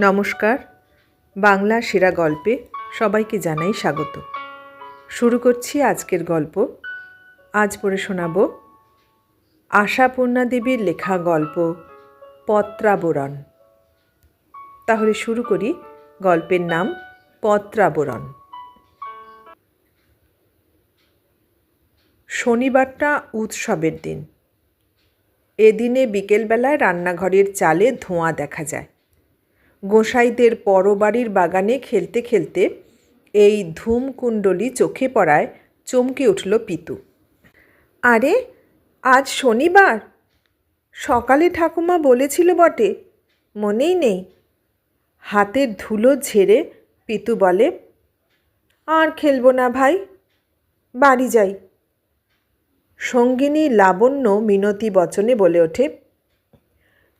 নমস্কার। বাংলা সেরা গল্পে সবাইকে জানাই স্বাগত। শুরু করছি আজকের গল্প। আজ পড়ে শোনাব আশাপূর্ণা দেবীর লেখা গল্প পত্রাবরণ। তাহলে শুরু করি। গল্পের নাম পত্রাবরণ। শনিবারটা উৎসবের দিন। এদিনে বিকেলবেলায় রান্নাঘরের চালে ধোঁয়া দেখা যায়। গোসাইদের পরবাড়ির বাগানে খেলতে খেলতে এই ধূমকুণ্ডলী চোখে পড়ায় চমকে উঠল পিতু। আরে, আজ শনিবার! সকালে ঠাকুমা বলেছিল বটে, মনেই নেই। হাতের ধুলো ঝেড়ে পিতু বলে, আর খেলবো না ভাই, বাড়ি যাই। সঙ্গিনী লাবণ্য মিনতি বচনে বলে ওঠে,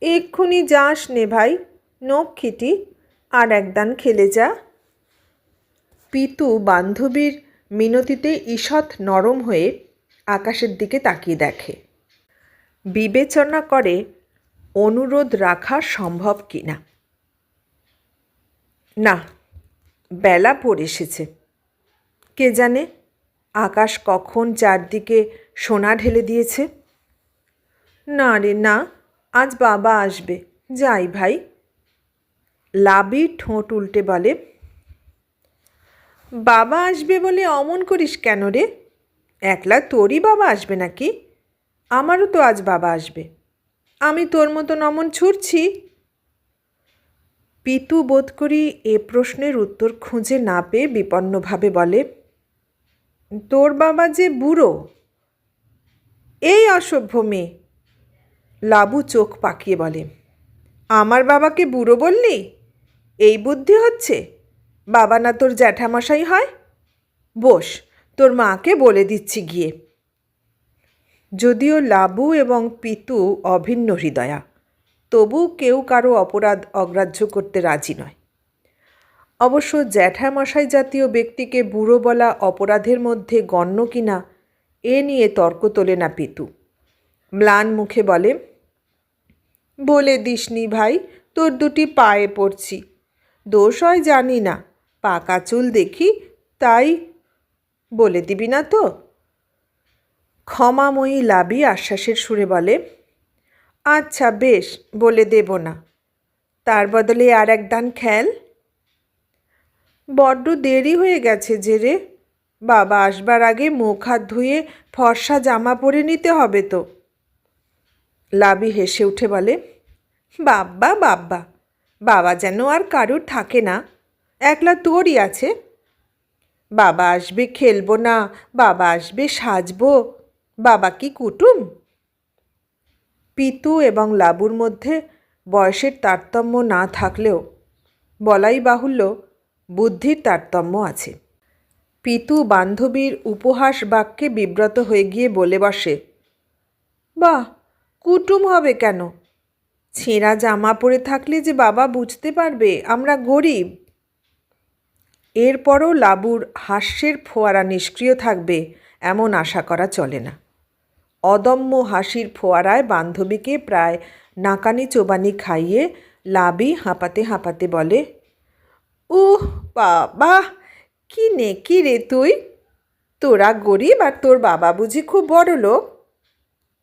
এক্ষুনি যাস নে ভাই, নক্ষিটি, আর একদান খেলে যা। পিতু বান্ধবীর মিনতিতে ঈষৎ নরম হয়ে আকাশের দিকে তাকিয়ে দেখে, বিবেচনা করে অনুরোধ রাখা সম্ভব কিনা। না, বেলা পড়ে এসেছে। কে জানে আকাশ কখন চারদিকে সোনা ঢেলে দিয়েছে। না রে না, আজ বাবা আসবে, যাই ভাই। লাবি ঠোঁট উল্টে বলে, বাবা আসবে বলে অমন করিস কেন রে? একলা তোরই বাবা আসবে নাকি? আমারও তো আজ বাবা আসবে। আমি তোর মতন অমন ছুটছি? পিতু বোধ করি এ প্রশ্নের উত্তর খুঁজে না পেয়ে বিপন্নভাবে বলে, তোর বাবা যে বুড়ো। এই অসভ্য মেয়ে! লাবু চোখ পাকিয়ে বলে, আমার বাবাকে বুড়ো বললি? এই বুদ্ধি হচ্ছে? বাবা না তোর জ্যাঠামশাই হয়? বস, তোর মাকে বলে দিচ্ছি গিয়ে। যদিও লাবু এবং পিতু অভিন্ন হৃদয়া, তবু কেউ কারো অপরাধ অগ্রাহ্য করতে রাজি নয়। অবশ্য জ্যাঠামশাই জাতীয় ব্যক্তিকে বুড়ো বলা অপরাধের মধ্যে গণ্য কিনা এ নিয়ে তর্ক তোলে না পিতু। ম্লান মুখে বলে, বলে দিসনি ভাই, তোর দুটি পায়ে পড়ছি। দোষ হয় জানি না, পাকা চুল দেখি তাই। বলে দিবি না তো? ক্ষমাময়ী লাবি আশ্বাসের সুরে বলে, আচ্ছা বেশ, বলে দেব না। তার বদলে আর একদান খেল। বড্ড দেরি হয়ে গেছে যে রে। বাবা আসবার আগে মুখ হাত ধুয়ে ফর্সা জামা পরে নিতে হবে তো। লাবি হেসে উঠে বলে, বাব্বা বাব্বা, বাবা যেন আর কারুর থাকে না, একলা তোরই আছে। বাবা আসবে খেলবো না, বাবা আসবে সাজবো, বাবা কি কুটুম? পিতু এবং লাবুর মধ্যে বয়সের তারতম্য না থাকলেও বলাই বাহুল্য বুদ্ধির তারতম্য আছে। পিতু বান্ধবীর উপহাস বাক্যে বিব্রত হয়ে গিয়ে বলে বসে, বাহ, কুটুম হবে কেন? ছেঁড়া জামা পরে থাকলে যে বাবা বুঝতে পারবে আমরা গরিব। এরপরও লাবুর হাস্যের ফোয়ারা নিষ্ক্রিয় থাকবে এমন আশা করা চলে না। অদম্য হাসির ফোয়ারায় বান্ধবীকে প্রায় নাকানি চোবানি খাইয়ে লাবি হাঁপাতে হাঁপাতে বলে, উহ বাবা, কি নেকি রে তুই! তোরা গরিব আর তোর বাবা বুঝি খুব বড় লোক?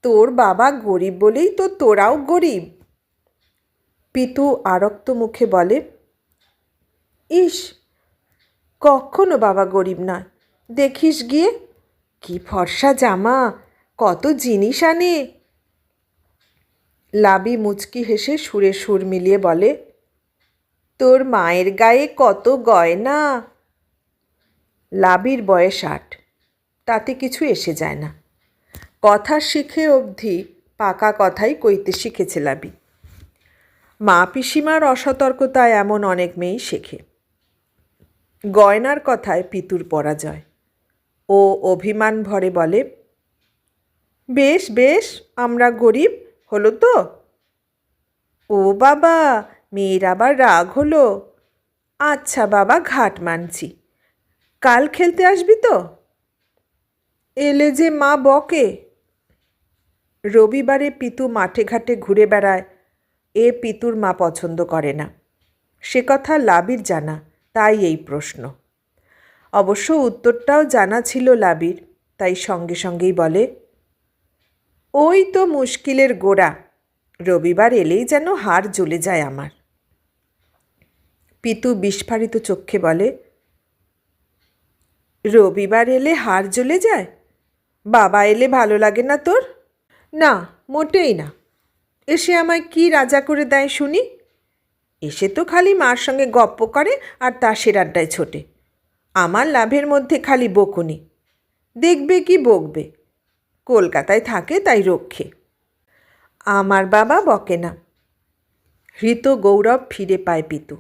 তোর বাবা গরিব বলেই তো তোরাও গরিব। পিতু আরক্ত মুখে বলে, ইস, কখনো বাবা গরিব নয়। দেখিস গিয়ে কি ফর্সা জামা, কত জিনিস আনে। লাবি মুচকি হেসে সুরে সুর মিলিয়ে বলে, তোর মায়ের গায়ে কত গয়না। লাবির বয়স ৮, তাতে কিছু এসে যায় না। কথা শিখে অবধি পাকা কথাই কইতে শিখেছে লাবি। মা পিসিমার অসতর্কতায় এমন অনেক মেয়েই শেখে। গয়নার কথায় পিতুর পরাজয়। ও অভিমান ভরে বলে, বেশ বেশ, আমরা গরিব, হলো তো? ও বাবা, মেয়ের আবার রাগ হলো। আচ্ছা বাবা, ঘাট মানছি। কাল খেলতে আসবি তো? এলে যে মা বকে। রবিবারে পিতু মাঠে ঘাটে ঘুরে বেড়ায়, এ পিতুর মা পছন্দ করে না। সে কথা লাবির জানা, তাই এই প্রশ্ন। অবশ্য উত্তরটাও জানা ছিল লাবির, তাই সঙ্গে সঙ্গেই বলে, ওই তো মুশকিলের গোড়া, রবিবার এলেই যেন হাড় জ্বলে যায় আমার। পিতু বিস্ফারিত চক্ষে বলে, রবিবার এলে হাড় জ্বলে যায়? বাবা এলে ভালো লাগে না তোর? না, মোটেই না। এসে আমায় কি রাজা করে দেয় শুনি? এসে তো খালি মার সঙ্গে গপ্প করে আর তাসের আড্ডায় ছোটে। আমার লাভের মধ্যে খালি বকুনি। দেখবে কি বকবে, কলকাতায় থাকে তাই রক্ষে। আমার বাবা বকে না। হৃত গৌরব ফিরে পায় পিতু।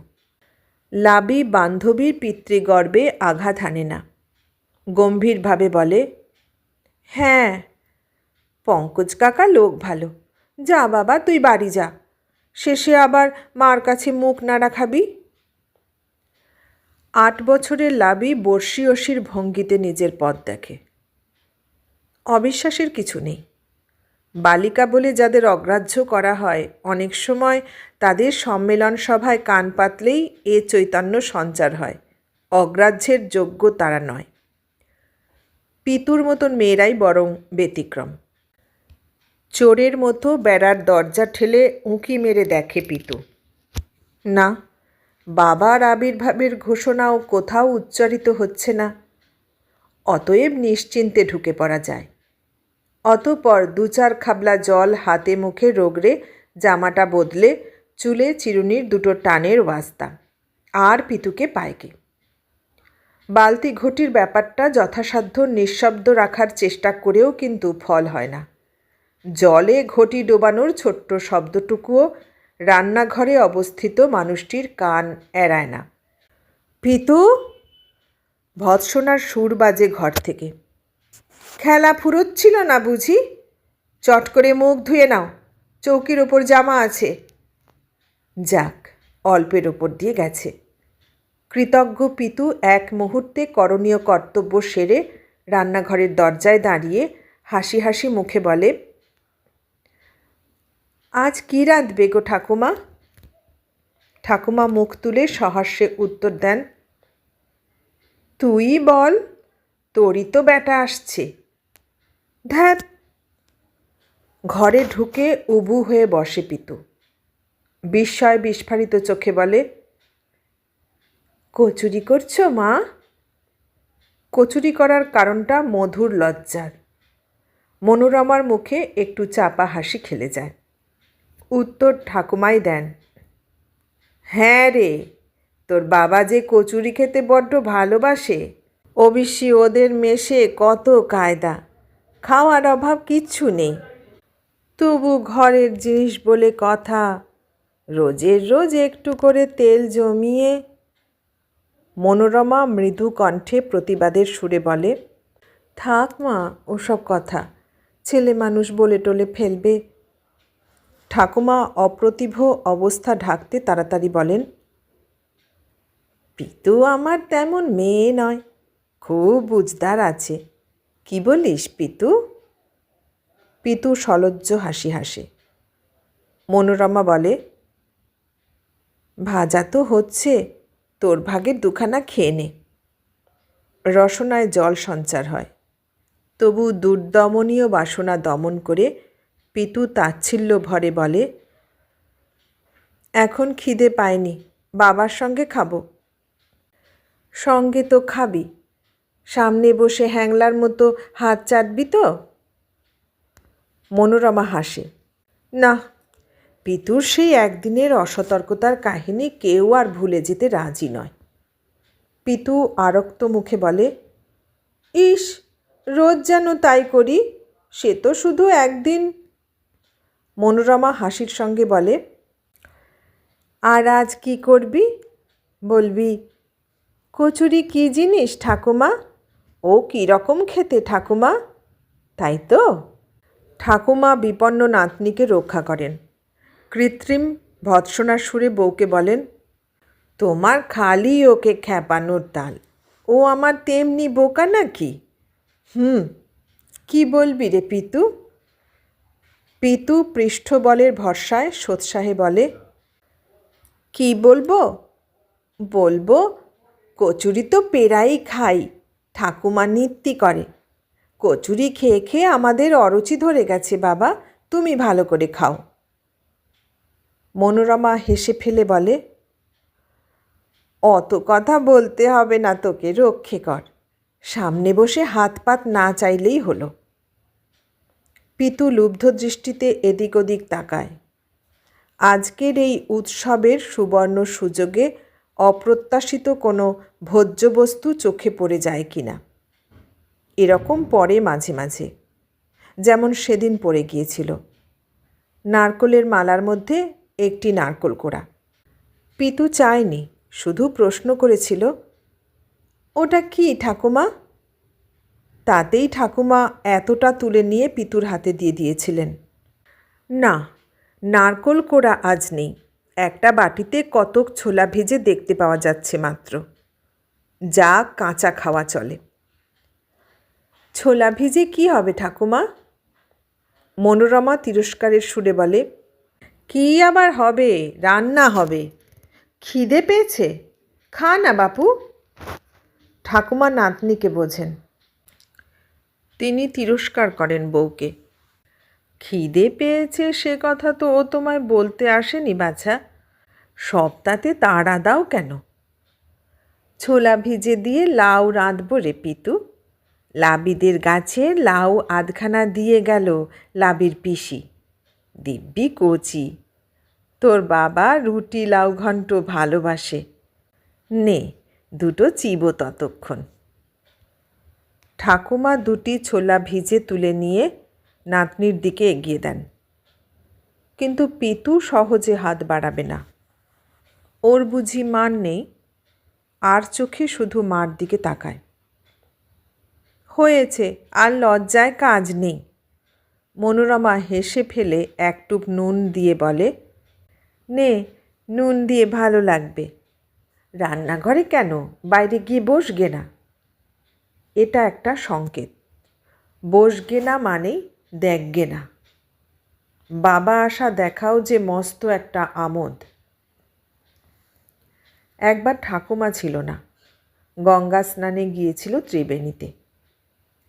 লাবি বান্ধবীর পিতৃগর্বে আঘাত হানে না, গম্ভীরভাবে বলে, হ্যাঁ, পঙ্কজ কাকা লোক ভালো। যা বাবা, তুই বাড়ি যা, শেষে আবার মার কাছে মুখ নাড়া খাবি। 8 বছরের লাবি বর্ষি অসির ভঙ্গিতে নিজের পথ দেখে। অবিশ্বাসের কিছু নেই। বালিকা বলে যাদের অগ্রাহ্য করা হয়, অনেক সময় তাদের সম্মেলন সভায় কান পাতলেই এ চৈতন্য সঞ্চার হয়। অগ্রাহ্যের যোগ্য তারা নয়। পিতুর মতন মেয়েরাই বরং ব্যতিক্রম। চোরের মতো বেড়ার দরজা ঠেলে উঁকি মেরে দেখে পিতু। না, বাবার আবির্ভাবের ঘোষণাও কোথাও উচ্চারিত হচ্ছে না। অতএব নিশ্চিন্তে ঢুকে পড়া যায়। অতঃপর 2-4 খাবলা জল হাতে মুখে রগড়ে জামাটা বদলে চুলে চিরুনির 2টো টানের ওয়াস্তা, আর পিতুকে পায়কে। বালতি ঘটির ব্যাপারটা যথাসাধ্য নিঃশব্দ রাখার চেষ্টা করেও কিন্তু ফল হয় না। জলে ঘটি ডোবানোর ছোট্ট শব্দটুকুও রান্নাঘরে অবস্থিত মানুষটির কান এড়ায় না। পিতু! ভৎসনার সুর বাজে ঘর থেকে। খেলা ফুরোচ্ছিল না বুঝি? চট করে মুখ ধুয়ে নাও, চৌকির ওপর জামা আছে। যাক, অল্পের ওপর দিয়ে গেছে। কৃতজ্ঞ পিতু এক মুহূর্তে করণীয় কর্তব্য সেরে রান্নাঘরের দরজায় দাঁড়িয়ে হাসি হাসি মুখে বলে, আজ কী রাঁধবে গো ঠাকুমা? ঠাকুমা মুখ তুলে সহাস্যে উত্তর দেন, তুই বল, তোরই তো বেটা আসছে। ধ্যাত! ঘরে ঢুকে উবু হয়ে বসে পিতু। বিস্ময় বিস্ফারিত চোখে বলে, কচুরি করছো মা? কচুরি করার কারণটা মধুর লজ্জার। মনোরমার মুখে একটু চাপা হাসি খেলে যায়। উত্তর ঠাকুমাই দেন, হ্যাঁ রে, তোর বাবা যে কচুরি খেতে বড্ড ভালোবাসে। অবশ্যই ওদের মেশে কত কায়দা, খাওয়ার অভাব কিচ্ছু নেই। তবু ঘরের জিনিস বলে কথা, রোজের রোজ একটু করে তেল জমিয়ে। মনোরমা মৃদু কণ্ঠে প্রতিবাদের সুরে বলে, থাক মা ওসব কথা, ছেলে মানুষ বলে টলে ফেলবে। ঠাকুমা অপ্রতিভ অবস্থা ঢাকতে তাড়াতাড়ি বলেন, পিতু আমার তেমন মেয়ে নয়, খুব বুঝদার আছে। কি বলিস পিতু? পিতু সলজ্জ হাসি হাসে। মনোরমা বলে, ভাজা তো হচ্ছে, তোর ভাগের 2খানা খেয়ে নে। রসনায় জল সঞ্চার হয়। তবু দুর্দমনীয় বাসনা দমন করে পিতু তাচ্ছিল্য ভরে বলে, এখন খিদে পায়নি, বাবার সঙ্গে খাবো। সঙ্গে তো খাবি, সামনে বসে হ্যাংলার মতো হাত চাটবি তো? মনোরমা হাসে। না, পিতুর সেই একদিনের অসতর্কতার কাহিনী কেউ আর ভুলে যেতে রাজি নয়। পিতু আরক্ত মুখে বলে, ইস, রোজ যেন তাই করি, সে তো শুধু একদিন। মনোরমা হাসির সঙ্গে বলে, আর আজ কি করবি? বলবি, কচুরি কী জিনিস ঠাকুমা? ও কী রকম খেতে ঠাকুমা? তাই তো? ঠাকুমা বিপন্ন নাতনিকে রক্ষা করেন। কৃত্রিম ভৎসনার সুরে বউকে বলেন, তোমার খালি ওকে খ্যাপানোর তাল, ও আমার তেমনি বোকা নাকি? কি বলবি রে পিতু? পিতু পৃষ্ঠবলের ভরসায় সোৎসাহে বলে, কি বলবো? বলবো, কচুরি তো পেরাই খাই, ঠাকুমা নিত্যি করে। কচুরি খেয়ে খেয়ে আমাদের অরুচি ধরে গেছে বাবা, তুমি ভালো করে খাও। মনোরমা হেসে ফেলে বলে, অত কথা বলতে হবে না তোকে, রক্ষে কর। সামনে বসে হাত পাত না চাইলেই হলো। পিতু লুব্ধ দৃষ্টিতে এদিক ওদিক তাকায়। আজকের এই উৎসবের সুবর্ণ সুযোগে অপ্রত্যাশিত কোনো ভোজ্যবস্তু চোখে পড়ে যায় কিনা। এরকম পড়ে মাঝে মাঝে, যেমন সেদিন পড়ে গিয়েছিল। নারকোলের মালার মধ্যে একটি নারকোল কোড়া। পিতু চায়নি, শুধু প্রশ্ন করেছিল, ওটা কি ঠাকুমা? তাতেই ঠাকুমা এতটা তুলে নিয়ে পিতুর হাতে দিয়ে দিয়েছিলেন। না, নারকোল কোড়া আজ নেই। একটা বাটিতে কতক ছোলা ভেজে দেখতে পাওয়া যাচ্ছে মাত্র, যা কাঁচা খাওয়া চলে। ছোলা ভিজে কি হবে ঠাকুমা? মনোরমা তিরস্কারের সুরে বলে, কি আবার হবে, রান্না হবে। খিদে পেয়েছে, খা না বাপু। ঠাকুমা নাতনিকে বোঝেন। তিনি তিরস্কার করেন বউকে। খিদে পেয়েছে সে কথা তো ও তোমায় বলতে আসেনি বাছা, সবটাতে তাড়া দাও কেন? ছোলা ভিজে দিয়ে লাউ রাঁধব রে পিতু। লাবিদের গাছে লাউ আধখানা দিয়ে গেল লাবির পিসি, দিব্যি কচি। তোর বাবা রুটি লাউ ঘন্ট ভালোবাসে, নে দুটো চিবো ততক্ষণ। ঠাকুমা দুটি ছোলা ভিজে তুলে নিয়ে নাতনির দিকে এগিয়ে দেন, কিন্তু পিতু সহজে হাত বাড়াবে না। ওর বুঝি মান নেই, আর চোখে শুধু মার দিকে তাকায়। হয়েছে, আর লজ্জায় কাজ নেই। মনোরমা হেসে ফেলে এক টুপ নুন দিয়ে বলে, নে নুন দিয়ে ভালো লাগবে। রান্নাঘরে কেন, বাইরে গিয়ে বসগে না। এটা একটা সংকেত। বসগে না মানেই দেখগে না। বাবা আসা দেখাও যে মস্ত একটা আমোদ। একবার ঠাকুমা ছিল না, গঙ্গা স্নানে গিয়েছিল ত্রিবেণীতে।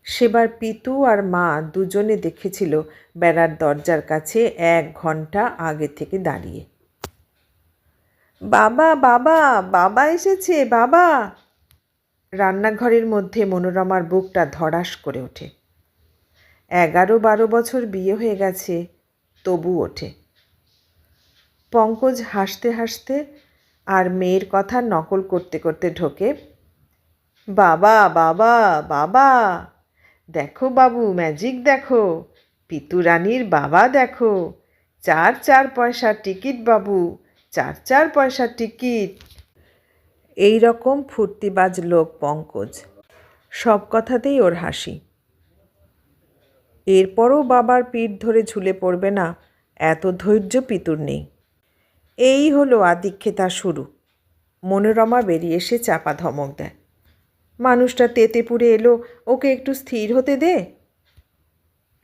সেবার পিতু আর মা দুজনে দেখেছিল বেড়ার দরজার কাছে 1 ঘন্টা আগে থেকে দাঁড়িয়ে। বাবা বাবা, বাবা এসেছে বাবা। রান্নাঘরের মধ্যে মনোরমার বুকটা ধড়াস করে ওঠে। 11-12 বছর বিয়ে হয়ে গেছে, তবু ওঠে। পঙ্কজ হাসতে হাসতে আর মেয়ের কথা নকল করতে করতে ঢোকে, বাবা বাবা বাবা, দেখো বাবু ম্যাজিক দেখো, পিতু রানীর বাবা দেখো, 4 পয়সার টিকিট বাবু, 4 পয়সার টিকিট। এই রকম ফুর্তিবাজ লোক পঙ্কজ, সব কথাতেই ওর হাসি। এরপরও বাবার পিঠ ধরে ঝুলে পড়বে না এত ধৈর্য পিতুর নেই। এই হলো আদিক্ষেতা শুরু। মনোরমা বেরিয়ে এসে চাপা ধমক দেয়, মানুষটা তেতে পুড়ে এলো, ওকে একটু স্থির হতে দে।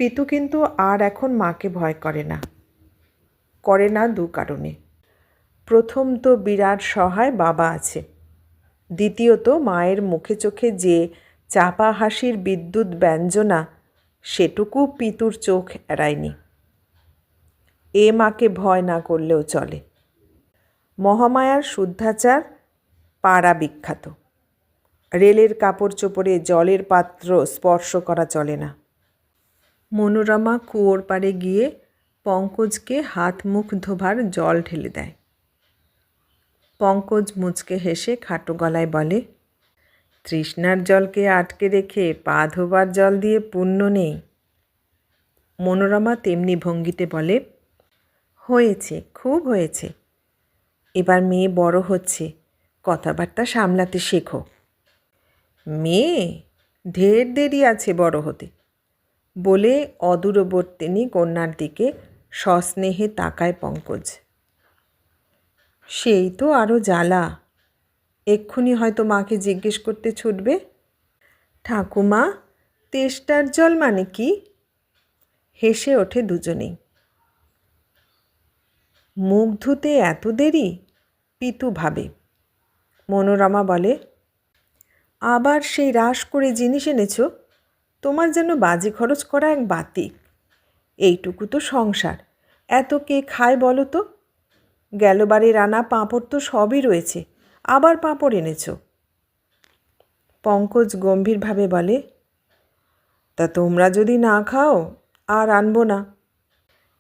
পিতু কিন্তু আর এখন মাকে ভয় করে না। করে না 2 কারণে। প্রথম তো বিরাট সহায় বাবা আছে, দ্বিতীয়ত মায়ের মুখে চোখে যে চাপা হাসির বিদ্যুৎ ব্যঞ্জনা, সেটুকু পিতুর চোখ এড়ায়নি। এ মাকে ভয় না করলেও চলে। মহামায়ার শুদ্ধাচার পাড়া বিখ্যাত। রেলের কাপড় চোপড়ে জলের পাত্র স্পর্শ করা চলে না। মনোরমা কুয়োর পাড়ে গিয়ে পঙ্কজকে হাত মুখ ধোবার জল ঢেলে দেয়। পঙ্কজ মুচকে হেসে খাটো গলায় বলে, তৃষ্ণার জলকে আটকে রেখে পা ধোবার জল দিয়ে পুণ্য নেই। মনোরমা তেমনি ভঙ্গিতে বলে, হয়েছে, খুব হয়েছে। এবার মেয়ে বড় হচ্ছে, কথাবার্তা সামলাতে শেখো। মেয়ে ঢের দেরি আছে বড় হতে, বলে অদূরবর্তিনী কন্যার দিকে সস্নেহে তাকায় পঙ্কজ। সেই তো আরও জ্বালা। এক্ষুনি হয়তো মাকে জিজ্ঞেস করতে ছুটবে, ঠাকুমা তেষ্টার জল মানে কি? হেসে ওঠে দুজনেই। মুখ ধুতে এত দেরি, পিতু ভাবে। মনোরমা বলে, আবার সেই রাস করে জিনিস এনেছ? তোমার যেন বাজি খরচ করা এক বাতিক। এইটুকু তো সংসার, এত কে খায় বলো তো? গেলবারে রানা পাঁপড় তো সবই রয়েছে, আবার পাঁপড় এনেছ। পঙ্কজ গম্ভীরভাবে বলে, তা তোমরা যদি না খাও আর আনবো না।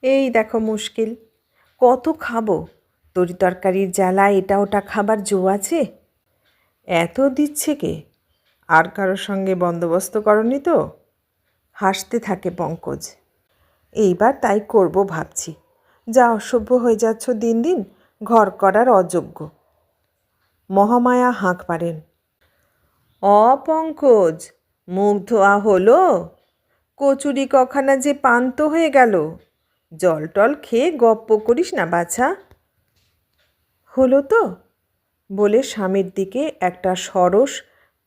এই দেখো মুশকিল, কত খাবো? তরি তরকারির জ্বালা এটা ওটা খাবার জো আছে? এত দিচ্ছে কে? আর কারোর সঙ্গে বন্দোবস্ত করনি তো? হাসতে থাকে পঙ্কজ। এইবার তাই করব ভাবছি। যা অসভ্য হয়ে যাচ্ছ দিন দিন, ঘর করার অযোগ্য। মহামায়া হাঁক পারেন, পঙ্কজ, মুখ ধোয়া হলো? কচুরি কখানা যে পান্ত হয়ে গেল। জল টল খেয়ে গপ্প করিস না বাছা। হলো তো? বলে স্বামীর দিকে একটা সরস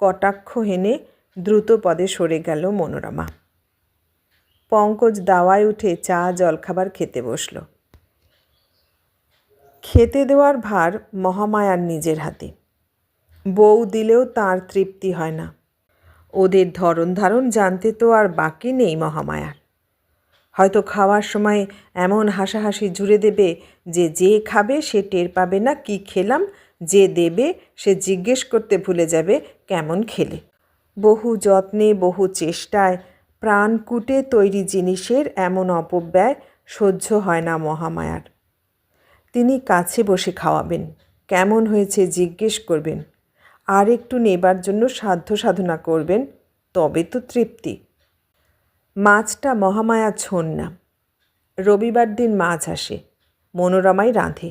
কটাক্ষ হেনে দ্রুত পদে সরে গেল মনোরমা। পঙ্কজ দাওয়ায় উঠে চা জলখাবার খেতে বসল। খেতে দেওয়ার ভার মহামায়ার নিজের হাতে। বউ দিলেও তার তৃপ্তি হয় না। ওদের ধরন ধারণ জানতে তো আর বাকি নেই মহামায়ার। হয়তো খাওয়ার সময় এমন হাসাহাসি জুড়ে দেবে যে যে খাবে সে টের পাবে না কি খেলাম, যে দেবে সে জিজ্ঞেস করতে ভুলে যাবে কেমন খেলে। বহু যত্নে বহু চেষ্টায় প্রাণ কুটে তৈরি জিনিসের এমন অপব্যয় সহ্য হয় না মহামায়ার। তিনি কাছে বসে খাওয়াবেন, কেমন হয়েছে জিজ্ঞেস করবেন, আর একটু নেবার জন্য সাধ্য সাধনা করবেন, তবে তো তৃপ্তি। মাছটা মহামায়া ছোন না। রবিবার দিন মাছ আসে, মনোরমাই রাঁধে।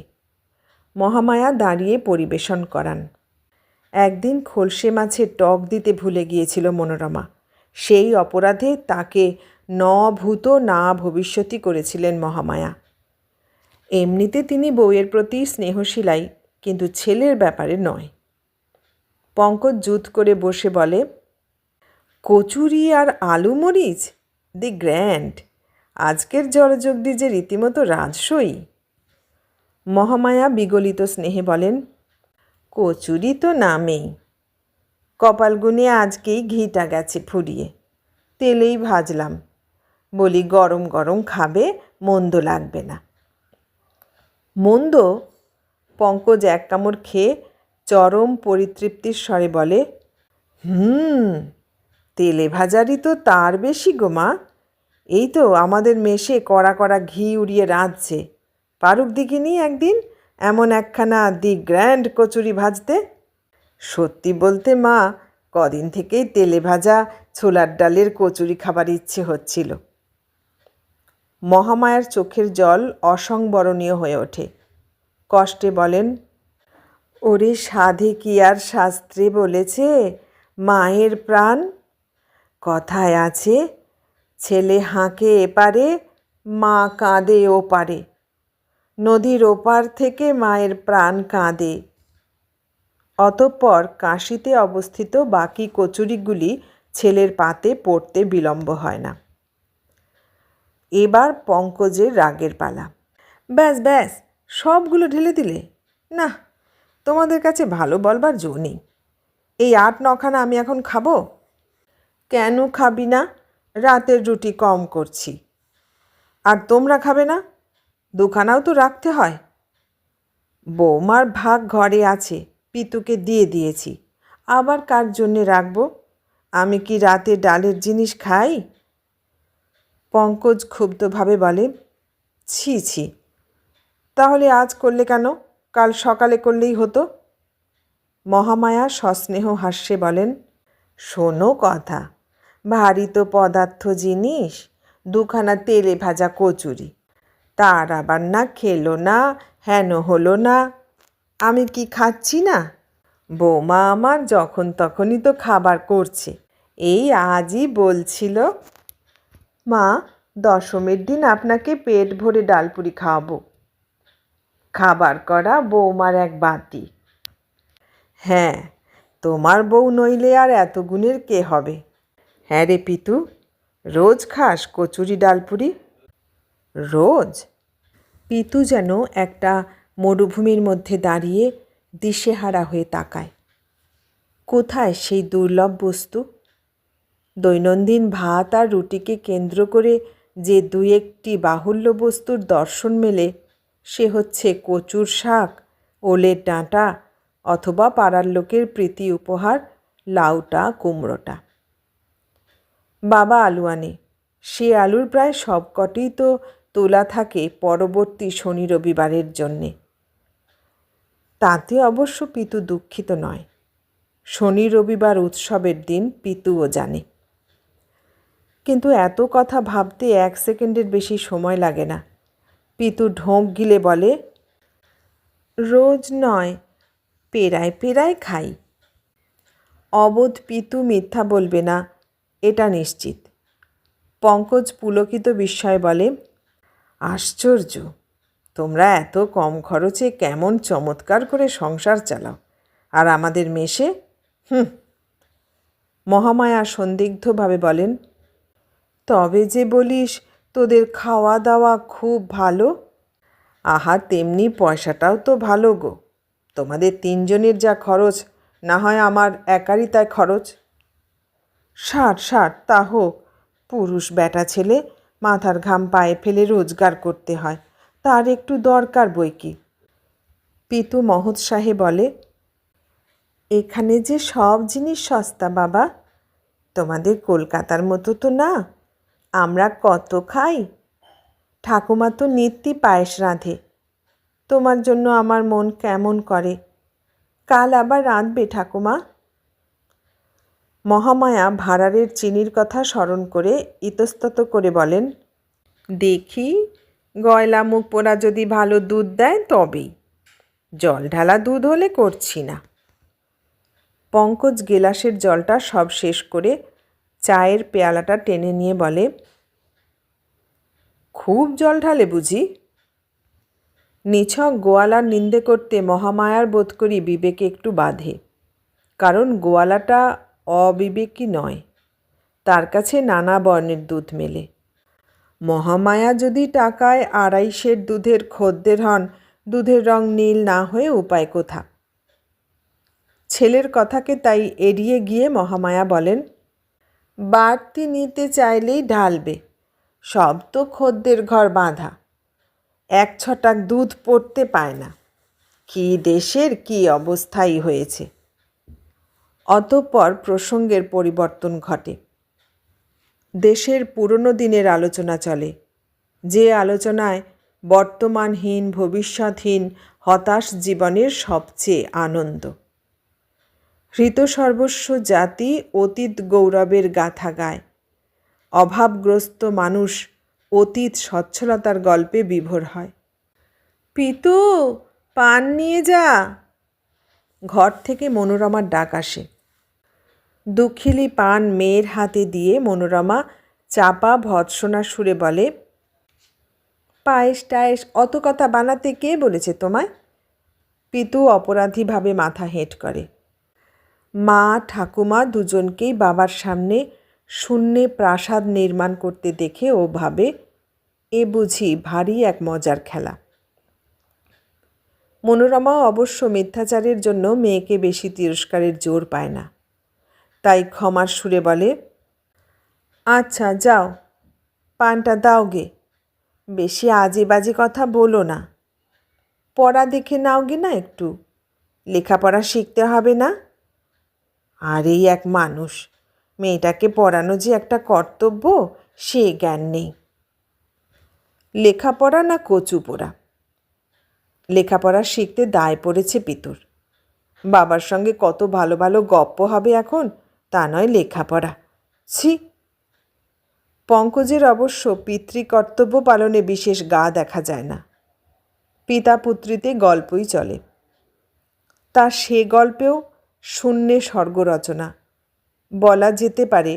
মহামায়া দাঁড়িয়ে পরিবেশন করান। একদিন খলসে মাছের টক দিতে ভুলে গিয়েছিল মনোরমা। সেই অপরাধে তাকে ন ভূত না ভবিষ্যতি করেছিলেন মহামায়া। এমনিতে তিনি বউয়ের প্রতি স্নেহশীলাই, কিন্তু ছেলের ব্যাপারে নয়। পঙ্কজ জুত করে বসে বলে, কচুরি আর আলু মরিচ, দি গ্র্যান্ড। আজকের জলযোগদি যে রীতিমতো রাজসই। মহামায়া বিগলিত স্নেহে বলেন, কচুরি তো নামেই। কপাল গুনে আজকেই ঘিটা গেছে ফুরিয়ে, তেলেই ভাজলাম। বলি গরম গরম খাবে, মন্দ লাগবে না। মন্দ? পঙ্কজ এক কামড় খেয়ে চরম পরিতৃপ্তির স্বরে বলে, তেলে ভাজারই তো তার বেশি গো মা। এই তো আমাদের মেশে কড়া কড়া ঘি উড়িয়ে রাঁধছে। পারুক দিকিনি একদিন এমন একখানা দি গ্র্যান্ড কচুরি ভাজতে। সত্যি বলতে মা, কদিন থেকেই তেলে ভাজা ছোলার ডালের কচুরি খাবার ইচ্ছে হচ্ছিল। মহামায়ার চোখের জল অসংবরণীয় হয়ে ওঠে। কষ্টে বলেন, ওরে সাধে কি আর শাস্ত্রে বলেছে মায়ের প্রাণ? কথায় আছে, ছেলে হাঁকে এপারে, মা কাঁদে ওপারে। নদীর ওপার থেকে মায়ের প্রাণ কাঁদে। অতঃপর কাশিতে অবস্থিত বাকি কচুরিগুলি ছেলের পাতে পড়তে বিলম্ব হয় না। এবার পঙ্কজের রাগের পালা। ব্যাস ব্যাস, সবগুলো ঢেলে দিলে? না, তোমাদের কাছে ভালো বলবার জো নেই। এই 8-9খানা আমি এখন খাবো? কেন খাবি না? রাতের রুটি কম করছি। আর তোমরা খাবে না? 2খানাও তো রাখতে হয়। বৌমার ভাগ ঘরে আছে, পিতুকে দিয়ে দিয়েছি। আবার কার জন্যে রাখবো? আমি কি রাতে ডালের জিনিস খাই? পঙ্কজ ক্ষুব্ধভাবে বলে, ছি ছি, তাহলে আজ করলে কেন? কাল সকালে করলেই হতো। মহামায়া সস্নেহ হাস্যে বলেন, শোনো কথা, ভারী তো পদার্থ জিনিস, 2খানা তেলে ভাজা কচুরি, তার আবার না খেলো না, হেন হলো না। আমি কি খাচ্ছি না? বৌমা আমার যখন তখনই তো খাবার করছে। এই আজই বলছিল, মা, দশমীর দিন আপনাকে পেট ভরে ডালপুরি খাওয়াবো। খাবার করা বৌমার এক বাতি। হ্যাঁ, তোমার বউ নইলে আর এত গুণের কে হবে? হ্যাঁ রে পিতু, রোজ খাস কচুরি ডালপুরি? রোজ? পিতু যেন একটা মরুভূমির মধ্যে দাঁড়িয়ে দিশেহারা হয়ে তাকায়। কোথায় সেই দুর্লভ বস্তু? দৈনন্দিন ভাত আর রুটিকে কেন্দ্র করে যে দুই একটি বাহুল্য বস্তুর দর্শন মেলে, সে হচ্ছে কচুর শাক, ওলের ডাঁটা অথবা পাড়ার লোকের প্রীতি উপহার লাউটা কুমড়োটা। বাবা আলু আনে, সে আলুর প্রায় সবকটিই তো তোলা থাকে পরবর্তী শনি রবিবারের জন্যে। তাতে অবশ্য পিতু দুঃখিত নয়। শনি রবিবার উৎসবের দিন পিতুও জানে। কিন্তু এত কথা ভাবতে 1 সেকেন্ডের বেশি সময় লাগে না। পিতু ঢোক গিলে বলে, রোজ নয়, পেরায় পেরায় খাই। অবোধ পিতু মিথ্যা বলবে না, এটা নিশ্চিত। পঙ্কজ পুলকিত বিস্ময়ে বলে, আশ্চর্য, তোমরা এত কম খরচে কেমন চমৎকার করে সংসার চালাও, আর আমাদের মেশে মহামায়া সন্দিগ্ধভাবে বলেন, তবে যে বলিস তোদের খাওয়া দাওয়া খুব ভালো। আহা, তেমনি পয়সাটাও তো ভালো গো। তোমাদের 3 জনের যা খরচ, না হয় আমার একারই তাই খরচ। 60 তা হোক, পুরুষ বেটা ছেলে, মাথার ঘাম পায়ে ফেলে রোজগার করতে হয়, তার একটু দরকার বই কি। পিতু মহোৎসাহে বলে, এখানে যে সব জিনিস সস্তা বাবা, তোমাদের কলকাতার মতো তো না। আমরা কত খাই। ঠাকুমা তো নিত্যি পায়েস রাঁধে, তোমার জন্য আমার মন কেমন করে। কাল আবার রাঁধবে ঠাকুমা? মহামায়া ভাঁড়ারের চিনির কথা স্মরণ করে ইতস্তত করে বলেন, দেখি গয়লা মুখ পোড়া যদি ভালো দুধ দেয় তবেই, জল ঢালা দুধ হলে করছি না। পঙ্কজ গেলাসের জলটা সব শেষ করে চায়ের পেয়ালাটা টেনে নিয়ে বলে, খুব জল ঢালে বুঝি? নিছক গোয়ালার নিন্দে করতে মহামায়ার বোধ করি বিবেকে একটু বাধে, কারণ গোয়ালাটা অবিবেকী নয়, তার কাছে নানা বর্ণের দুধ মেলে। মহামায়া যদি টাকায় 2.5 দুধের খদ্দের হন, দুধের রং নীল না হয়ে উপায় কোথা। ছেলের কথাকে তাই এড়িয়ে গিয়ে মহামায়া বলেন, বাড়তি নিতে চাইলেই ঢালবে, সব তো খদ্দের ঘর বাঁধা, 1 ছটাক দুধ পড়তে পায় না। কি দেশের কি অবস্থাই হয়েছে। অতঃপর প্রসঙ্গের পরিবর্তন ঘটে। দেশের পুরনো দিনের আলোচনা চলে, যে আলোচনায় বর্তমানহীন ভবিষ্যৎহীন হতাশ জীবনের সবচেয়ে আনন্দ। হৃতসর্বস্ব জাতি অতীত গৌরবের গাথা গায়, অভাবগ্রস্ত মানুষ অতীত সচ্ছলতার গল্পে বিভোর হয়। পিতু, পান নিয়ে যা। ঘর থেকে মনোরমার ডাক আসে। দুখিলি পান মেয়ের হাতে দিয়ে মনোরমা চাপা ভৎসনা সুরে বলে, পায়েস টায়েস অত কথা বানাতে কে বলেছে তোমায়? পিতু অপরাধীভাবে মাথা হেঁট করে। মা ঠাকুমা দুজনকেই বাবার সামনে শূন্যে প্রাসাদ নির্মাণ করতে দেখে ও ভাবে, এ বুঝি ভারী এক মজার খেলা। মনোরমাও অবশ্য মিথ্যাচারের জন্য মেয়েকে বেশি তিরস্কারের জোর পায় না, তাই ক্ষমার সুরে বলে, আচ্ছা যাও, পানটা দাও গে, বেশি আজে বাজে কথা বলো না। পড়া দেখে নাও গে না একটু, লেখাপড়া শিখতে হবে না? আর এই এক মানুষ, মেয়েটাকে পড়ানো যে একটা কর্তব্য, সে জ্ঞান নেই। লেখাপড়া না কচু পোড়া? লেখাপড়া শিখতে দায় পড়েছে পিতুর। বাবার সঙ্গে কত ভালো ভালো গপ্প হবে এখন, তা নয় লেখাপড়া। ছি! পঙ্কজের অবশ্য পিতৃকর্তব্য পালনে বিশেষ গা দেখা যায় না। পিতা পুত্রীতে গল্পই চলে। তা সে গল্পেও শূন্যে স্বর্গ রচনা। বলা যেতে পারে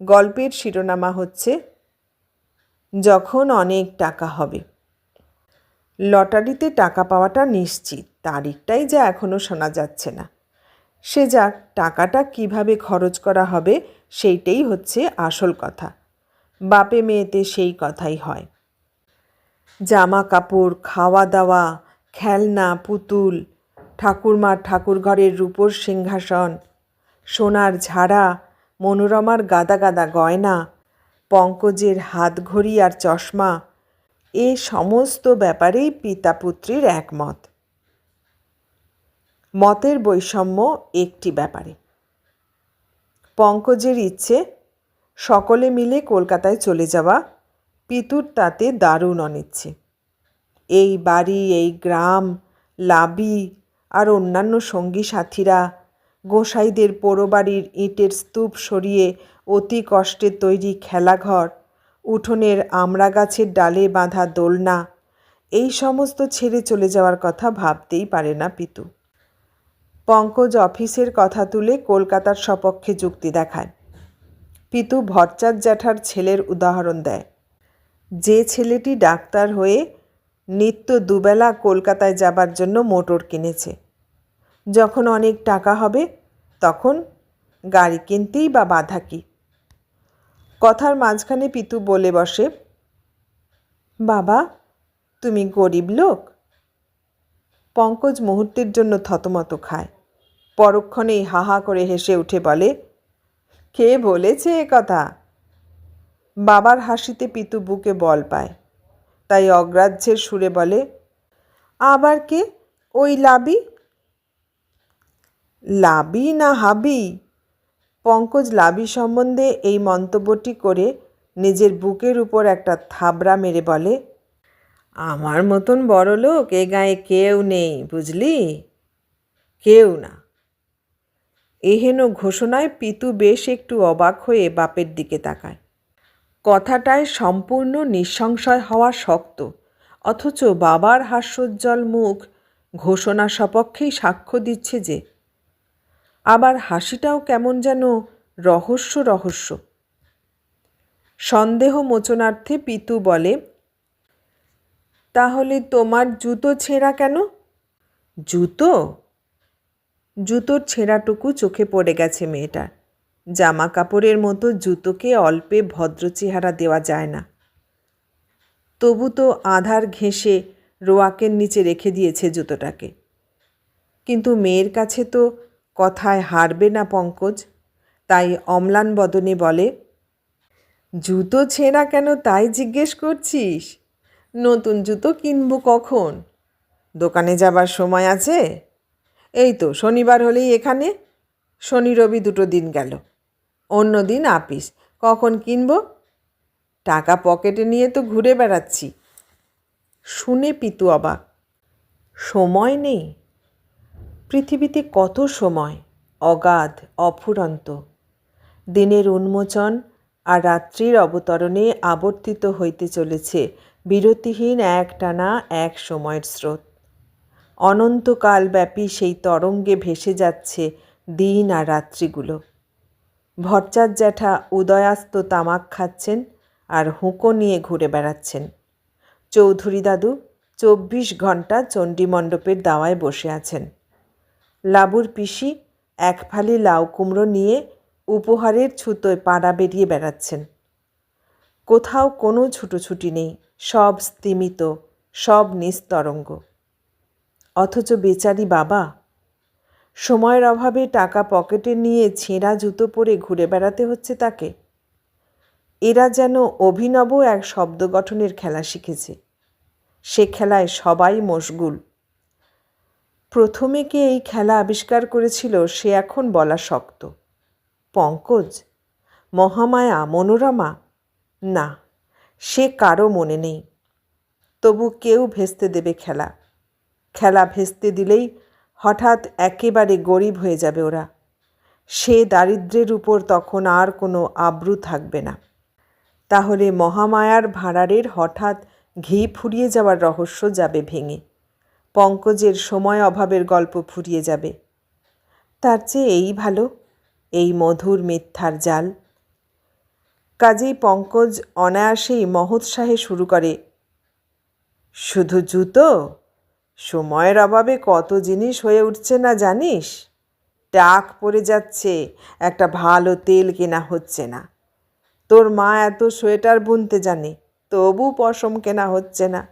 গল্পের শিরোনামা হচ্ছে, যখন অনেক টাকা হবে। লটারিতে টাকা পাওয়াটা নিশ্চিত, তারিখটাই যা এখনও শোনা যাচ্ছে না। সে যাক, টাকাটা কিভাবে খরচ করা হবে সেইটাই হচ্ছে আসল কথা। বাপে মেয়েতে সেই কথাই হয়। জামা কাপড়, খাওয়া দাওয়া, খেলনা, পুতুল, ঠাকুরমার ঠাকুর ঘরের রূপোর সিংহাসন, সোনার ঝাড়া, মনোরমার গাদা গাদা গয়না, পঙ্কজের হাতঘড়ি আর চশমা, এ সমস্ত ব্যাপারেই পিতা পুত্রীর একমত। মতের বৈষম্য একটি ব্যাপারে। পঙ্কজের ইচ্ছে সকলে মিলে কলকাতায় চলে যাওয়া, পিতুর তাতে দারুণ অনিচ্ছে। এই বাড়ি, এই গ্রাম, লাবি আর অন্যান্য সঙ্গী সাথীরা গোসাইদের পোড়োবাড়ির ইটের স্তূপ সরিয়ে অতি কষ্টে তৈরি খেলাঘর, উঠোনের আমড়া গাছের ডালে বাঁধা দোলনা, এই সমস্ত ছেড়ে চলে যাওয়ার কথা ভাবতেই পারে না পিতু। পঙ্কজ অফিসের কথা তুলে কলকাতার সপক্ষে যুক্তি দেখায়। পিতু ভট্টাচার্য জ্যাঠার ছেলের উদাহরণ দেয়, যে ছেলেটি ডাক্তার হয়ে নিত্য দুবেলা কলকাতায় যাবার জন্য মোটর কিনেছে। যখন অনেক টাকা হবে তখন গাড়ি কিনতেই বা বাধা কী? কথার মাঝখানে পিতু বলে বসে, বাবা তুমি গরিব লোক। পঙ্কজ মুহূর্তের জন্য থতমত খায়, পরক্ষণেই হা হা করে হেসে উঠে বলে, কে বলেছে এ কথা? বাবার হাসিতে পিতু বুকে বল পায়, তাই অগ্রাহ্যের সুরে বলে, আবার কে? ওই লাবি। লাবি না হাবি? পঙ্কজ লাবি সম্বন্ধে এই মন্তব্যটি করে নিজের বুকের উপর একটা থাবড়া মেরে বলে, আমার মতন বড়লোক এ গায়ে কেউ নেই, বুঝলি? কেউ না। এহেন ঘোষণায় পিতু বেশ একটু অবাক হয়ে বাপের দিকে তাকায়। কথাটায় সম্পূর্ণ নিঃসংশয় হওয়া শক্ত, অথচ বাবার হাস্যোজ্জ্বল মুখ ঘোষণা সপক্ষেই সাক্ষ্য দিচ্ছে যে। আবার হাসিটাও কেমন যেন রহস্য রহস্য। সন্দেহ মোচনার্থে পিতু বলে, তাহলে তোমার জুতো ছেঁড়া কেন? জুতো? জুতোর ছেঁড়াটুকু চোখে পড়ে গেছে মেয়েটার। জামা কাপড়ের মতো জুতোকে অল্পে ভদ্র চেহারা দেওয়া যায় না। তবু তো আধার ঘেঁষে রোয়াকের নিচে রেখে দিয়েছে জুতোটাকে। কিন্তু মেয়ের কাছে তো কথায় হারবে না পঙ্কজ, তাই অম্লান বদনে বলে, জুতো ছেঁড়া কেন তাই জিজ্ঞেস করছিস? নতুন জুতো কিনবো কখন? দোকানে যাবার সময় আছে? এই তো শনিবার হলেই এখানে, শনি রবি দুটো দিন গেল, অন্য দিন আপিস, কখন কিনবো? টাকা পকেটে নিয়ে তো ঘুরে বেড়াচ্ছি। শুনে পিতু অবাক। সময় নেই? পৃথিবীতে কত সময়, অগাধ, অফুরন্ত। দিনের উন্মোচন আর রাত্রির অবতরণে আবর্তিত হইতে চলেছে বিরতিহীন একটানা এক সময়ের স্রোত। অনন্তকালব্যাপী সেই তরঙ্গে ভেসে যাচ্ছে দিন আর রাত্রিগুলো। ভট্টাচার্য জ্যাঠা উদয়াস্ত তামাক খাচ্ছেন আর হুঁকো নিয়ে ঘুরে বেড়াচ্ছেন। চৌধুরী দাদু 24 ঘন্টা চণ্ডীমণ্ডপের দাওয়ায় বসে আছেন। লাবুর পিসি এক ফালি লাউ কুমড়ো নিয়ে উপহারের ছুতোয় পাড়া বেরিয়ে বেড়াচ্ছেন। কোথাও কোনো ছুটোছুটি নেই, সব স্তিমিত, সব নিস্তরঙ্গ। অথচ বেচারি বাবা, সময়ের অভাবে টাকা পকেটে নিয়ে ছেঁড়া জুতো পরে ঘুরে বেড়াতে হচ্ছে তাকে। এরা যেন অভিনব এক শব্দ গঠনের খেলা শিখেছে। সে খেলায় সবাই মশগুল। প্রথমে কে এই খেলা আবিষ্কার করেছিল সে এখন বলা শক্ত। পঙ্কজ, মহামায়া, মনোরমা? না, সে কারো মনে নেই। তবু কেউ ভেস্তে দেবে খেলা। খেলা ভেস্তে দিলেই হঠাৎ একেবারে গরিব হয়ে যাবে ওরা। সে দারিদ্র্যের উপর তখন আর কোনো আব্রু থাকবে না। তাহলে মহামায়ার ভাঁড়ারের হঠাৎ ঘি ফুরিয়ে যাওয়ার রহস্য যাবে ভেঙে। পঙ্কজের সময় অভাবের গল্প ফুরিয়ে যাবে। তার চেয়ে এই ভালো, এই মধুর মিথ্যার জাল। কাজেই পঙ্কজ অনায়াসেই মহোৎসাহে শুরু করে, শুধু জুতো? সময়ের অভাবে কত জিনিস হয়ে উঠছে না জানিস? টাক পড়ে যাচ্ছে, একটা ভালো তেল কেনা হচ্ছে না। তোর মা এত সোয়েটার বুনতে জানে, তবু পশম কেনা হচ্ছে না।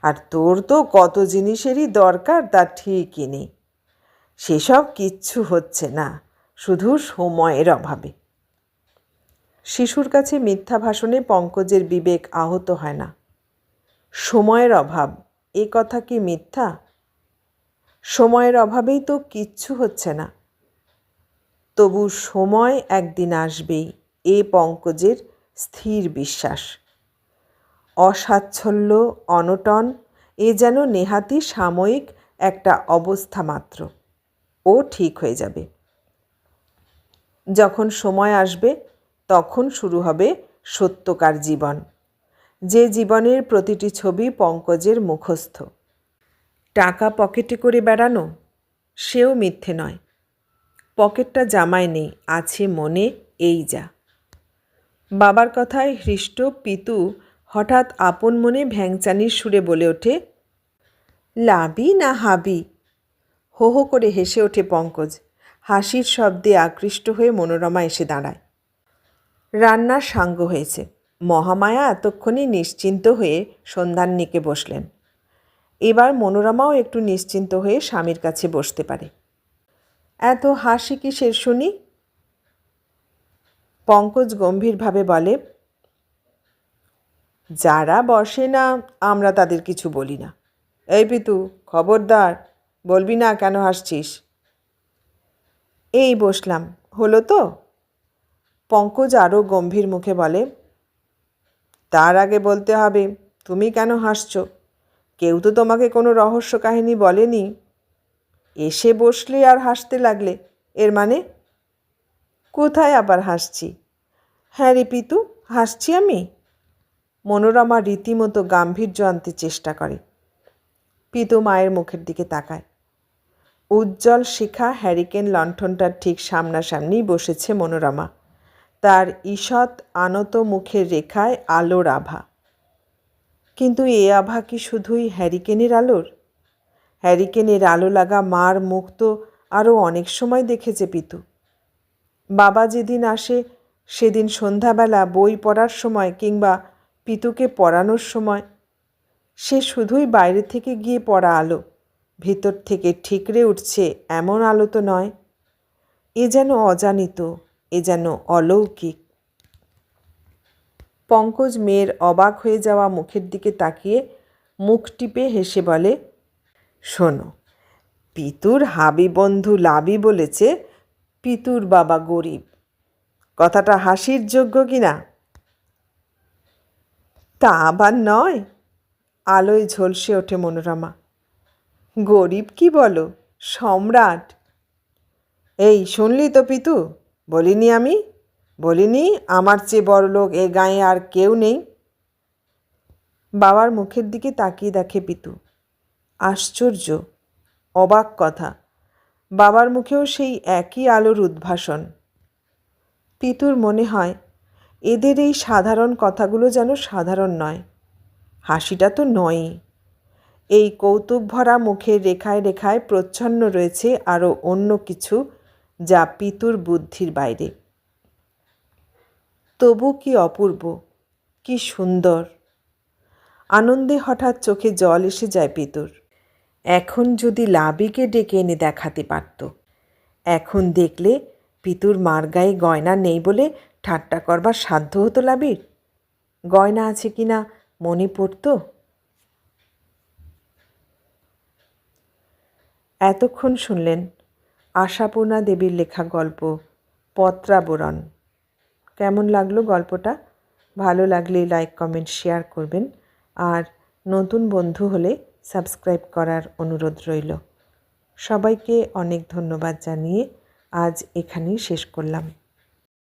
আর তোর তো কত জিনিসেরই দরকার, তা ঠিকই নেই। সেসব কিচ্ছু হচ্ছে না। শুধু সময়ের অভাবে। শিশুর কাছে মিথ্যা ভাষণে পঙ্কজের বিবেক আহত হয় না। সময়ের অভাব, এ কথা কি মিথ্যা? সময়ের অভাবেই তো কিচ্ছু হচ্ছে না। তবু সময় একদিন আসবেই, এ পঙ্কজের স্থির বিশ্বাস। অসাচ্ছল্য, অনটন এ যেন নেহাতি সাময়িক একটা অবস্থা মাত্র। ও ঠিক হয়ে যাবে। যখন সময় আসবে তখন শুরু হবে সত্যকার জীবন, যে জীবনের প্রতিটি ছবি পঙ্কজের মুখস্থ। টাকা পকেটে করে বেড়ানো, সেও মিথ্যে নয়। পকেটটা জামায় নেই, আছে মনে, এই যা। বাবার কথায় হৃষ্ট পিতু হঠাৎ আপন মনে ভ্যাংচানির সুরে বলে ওঠে, লাবি না হাবি? হো হো করে হেসে ওঠে পঙ্কজ। হাসির শব্দে আকৃষ্ট হয়ে মনোরমা এসে দাঁড়ায়। রান্নার সাঙ্গ হয়েছে। মহামায়া এতক্ষণে নিশ্চিন্ত হয়ে সন্ধ্যান্নিকে বসলেন। এবার মনোরমাও একটু নিশ্চিন্ত হয়ে স্বামীর কাছে বসতে পারে। এত হাসি কিসের শুনি? পঙ্কজ গম্ভীরভাবে বলে, যারা বসে না আমরা তাদের কিছু বলি না। এই পিতু, খবরদার, বলবি না কেন হাসছিস? এই বসলাম, হলো তো? পঙ্কজ আরও গম্ভীর মুখে বলে, তার আগে বলতে হবে তুমি কেন হাসছো? কেউ তো তোমাকে কোনো রহস্য কাহিনী বলেনি। এসে বসলে আর হাসতে লাগলে, এর মানে? কোথায় আবার হাসছি? হ্যাঁ রে পিতু, হাসছি আমি? মনোরমা রীতিমতো গাম্ভীর্য আনতে চেষ্টা করে। পিতু মায়ের মুখের দিকে তাকায়। উজ্জ্বল শিখা হ্যারিকেন লণ্ঠনটার ঠিক সামনাসামনি বসেছে মনোরমা। তার ঈষৎ আনত মুখের রেখায় আলোর আভা। কিন্তু এ আভা কি শুধুই হ্যারিকেনের আলোর? হ্যারিকেনের আলো লাগা মার মুখ তো আরও অনেক সময় দেখেছে পিতু। বাবা যেদিন আসে সেদিন সন্ধ্যাবেলা বই পড়ার সময় কিংবা পিতুকে পড়ানোর সময়। সে শুধুই বাইরে থেকে গিয়ে পড়া আলো, ভিতর থেকে ঠিকরে উঠছে এমন আলো তো নয়। এ যেন অজানিত, এ যেন অলৌকিক। পঙ্কজ মেয়ের অবাক হয়ে যাওয়া মুখের দিকে তাকিয়ে মুখ টিপে হেসে বলে, শোনো, পিতুর হাবি বন্ধু লাবি বলেছে পিতুর বাবা গরিব। কথাটা হাসির যোগ্য কিনা? তা আবার নয়, আলোয় ঝলসে ওঠে মনোরমা। গরিব কি বলো, সম্রাট। এই শুনলি তো পিতু, বলিনি আমি? বলিনি আমার চেয়ে বড়লোক এ গাঁয়ে আর কেউ নেই? বাবার মুখের দিকে তাকিয়ে দেখে পিতু। আশ্চর্য, অবাক কথা, বাবার মুখেও সেই একই আলোর উদ্ভাসন। পিতুর মনে হয় এদের এই সাধারণ কথাগুলো যেন সাধারণ নয়। হাসিটা তো নয়ই। এই কৌতুক ভরা মুখের রেখায় রেখায় প্রচ্ছন্ন রয়েছে আরও অন্য কিছু, যা পিতুর বুদ্ধির বাইরে। তবু কি অপূর্ব, কি সুন্দর! আনন্দে হঠাৎ চোখে জল এসে যায় পিতুর। এখন যদি লাবিকে ডেকে এনে দেখাতে পারত। এখন দেখলে পিতুর মার গায়ে গয়না নেই বলে ঠাট্টা করবার সাধ্য হতো লাবির। গয়না আছে কিনা মনে পড়ত। এতক্ষণ শুনলেন আশাপূর্ণা দেবীর লেখা গল্প পত্রাবরণ। কেমন লাগলো গল্পটা? ভালো লাগলে লাইক, কমেন্ট, শেয়ার করবেন। আর নতুন বন্ধু হলে সাবস্ক্রাইব করার অনুরোধ রইল। সবাইকে অনেক ধন্যবাদ জানিয়ে আজ এখানেই শেষ করলাম।